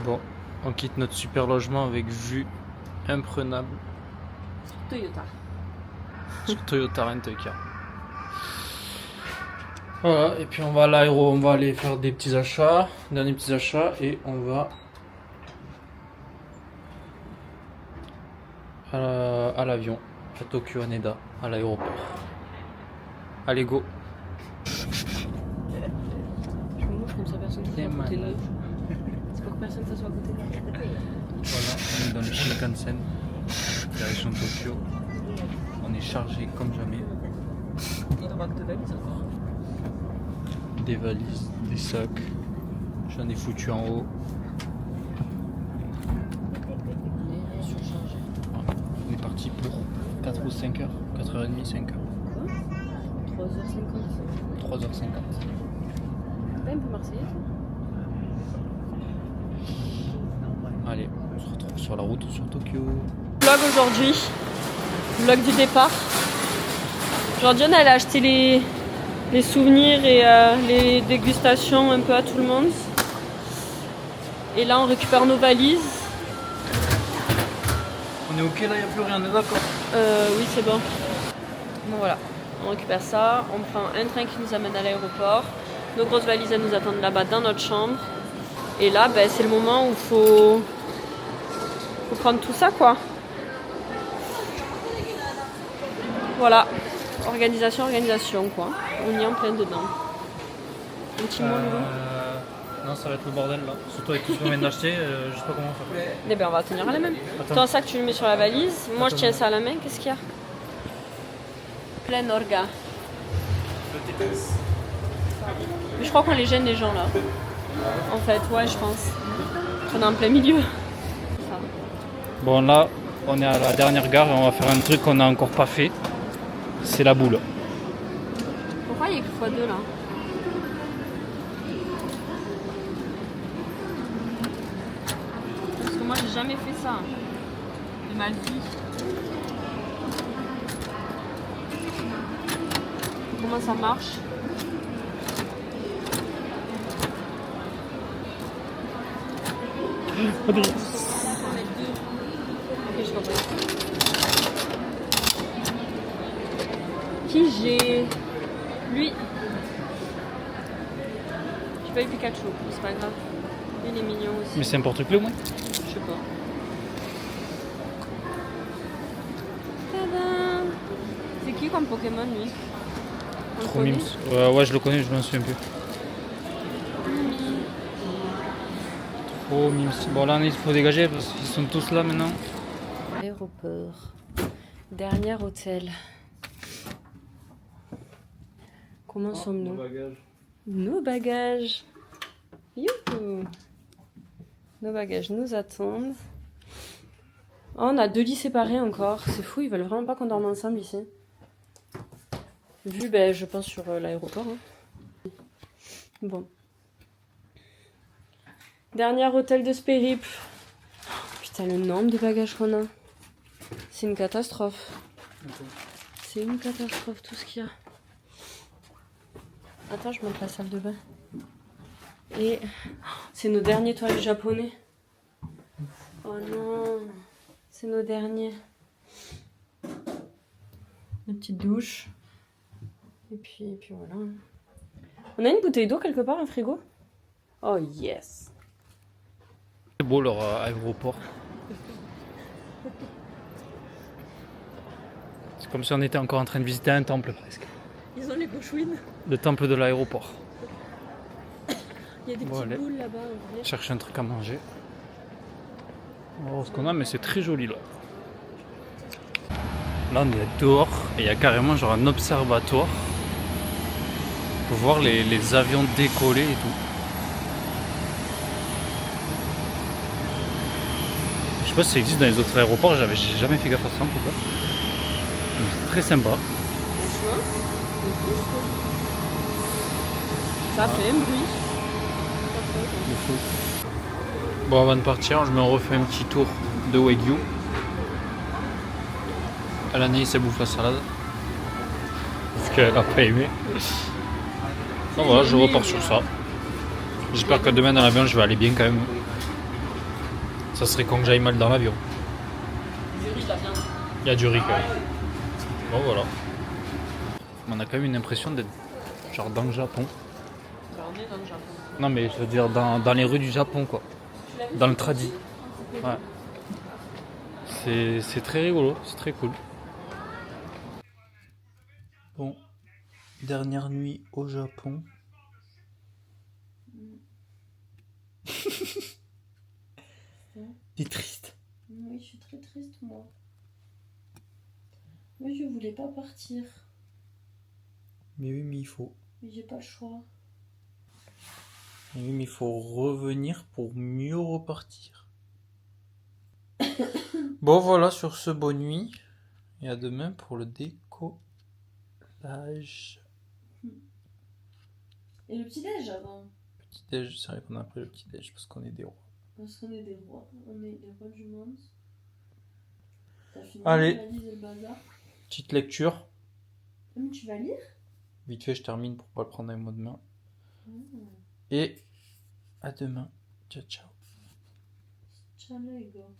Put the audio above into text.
Bon, on quitte notre super logement avec vue imprenable Toyota. sur Toyota Rent-A-Car. Voilà, et puis on va à l'aéro, on va aller faire des petits achats, derniers petits achats, et on va à l'avion, à Tokyo Haneda, à l'aéroport. Allez, go! Je me mouche comme ça, personne ne s'assoit à côté de nous. C'est pour que personne ne s'assoit à côté de nous. Voilà, on est dans le Shinkansen, direction Tokyo. On est chargé comme jamais. Il manque de valises encore. Des valises, des sacs. J'en ai foutu en haut. On est surchargé. On est parti pour 4 ou 5 heures. 4h30, 5 heures. Quoi 3h50. 3h50. Pas un peu marseillais toi? Allez, on se retrouve sur la route sur Tokyo. Vlog aujourd'hui. Vlog du départ. Aujourd'hui on allait acheter les souvenirs et les dégustations un peu à tout le monde. Et là on récupère nos valises. On est ok là, il n'y a plus rien, on est d'accord? Oui c'est bon. Bon voilà, on récupère ça, on prend un train qui nous amène à l'aéroport. Nos grosses valises elles nous attendent là-bas dans notre chambre. Et là ben, c'est le moment où faut prendre tout ça quoi. Voilà, organisation quoi. On y est en plein dedans. Un petit mot Loulou. Non, ça va être le bordel là. Surtout avec tout ce qu'on vient d'acheter, je sais pas comment faire. Eh ben on va tenir à la main. Attends. Ton sac tu le mets sur la valise, moi je tiens ça à la main, qu'est-ce qu'il y a? Plein orga. Mais je crois qu'on les gêne les gens là. En fait, ouais je pense. On est en plein milieu. Ça. Bon là, on est à la dernière gare et on va faire un truc qu'on n'a encore pas fait. C'est la boule. Pourquoi il y a que x2 là? Parce que moi j'ai jamais fait ça. J'ai mal dit. Comment ça marche? Ok, je comprends. Qui j'ai? Lui. J'ai pas eu Pikachu, c'est pas grave. Il est mignon aussi. Mais c'est un porte-clés au moins? Je sais pas. Tadam! C'est qui comme Pokémon lui? On le Trop connaît? mimes. Ouais, je le connais, je m'en souviens plus. Trop mimes. Bon là, il faut dégager parce qu'ils sont tous là maintenant. Aéroport. Dernier hôtel. Comment sommes-nous? Nos bagages. Youhou! Nos bagages nous attendent. Oh, on a 2 lits séparés encore. C'est fou, ils veulent vraiment pas qu'on dorme ensemble ici. Vu, ben, je pense sur l'aéroport. Hein. Bon. Dernier hôtel de ce périple. Putain, le nombre de bagages qu'on a. C'est une catastrophe. C'est une catastrophe tout ce qu'il y a. Attends, je monte la salle de bain. Et c'est nos derniers toilettes japonais. Oh non, c'est nos derniers. Une petite douche. Et puis voilà. On a une bouteille d'eau quelque part, un frigo? Oh yes. C'est beau leur aéroport. C'est comme si on était encore en train de visiter un temple presque. Ils ont les gauchouines. Le temple de l'aéroport. Il y a des Bon, petites allez. boules là-bas. Chercher un truc à manger. On va voir ce qu'on a, mais c'est très joli là. Là on est dehors et il y a carrément genre un observatoire pour voir les avions décoller et tout. Je sais pas si ça existe dans les autres aéroports, j'ai jamais fait gaffe à ça en tout cas. Mais c'est très sympa. Ça fait un bruit. Bon, avant de partir, je me refais un petit tour de Wagyu. Anaïs elle bouffe la salade. Parce qu'elle n'a pas aimé. Donc voilà, je repars sur ça. J'espère que demain dans l'avion je vais aller bien quand même. Ça serait con que j'aille mal dans l'avion. Du riz, de la viande. Il y a du riz quand même. Bon voilà. On a quand même une impression d'être genre dans le Japon. Bah, on est dans le Japon. Non mais je veux dire dans les rues du Japon quoi. Tu l'as vu, Dans le c'est tradi. petit. Ouais. C'est très rigolo, c'est très cool. Bon, dernière nuit au Japon. T'es triste? Oui, je suis très triste, moi. Moi, je voulais pas partir. Mais oui, mais il faut. Mais j'ai pas le choix. Mais oui, mais il faut revenir pour mieux repartir. Bon voilà, sur ce, bonne nuit. Et à demain pour le décollage. Et le petit-déj avant? Petit déj, c'est vrai qu'on a pris le petit déj parce qu'on est des rois. Parce qu'on est des rois. On est les rois du monde. T'as fini Allez. la valise et le bazar? Petite lecture. Mais tu vas lire? Vite fait, je termine pour pas le prendre avec moi demain. Mmh. Et à demain. Ciao, ciao. Ciao les gars.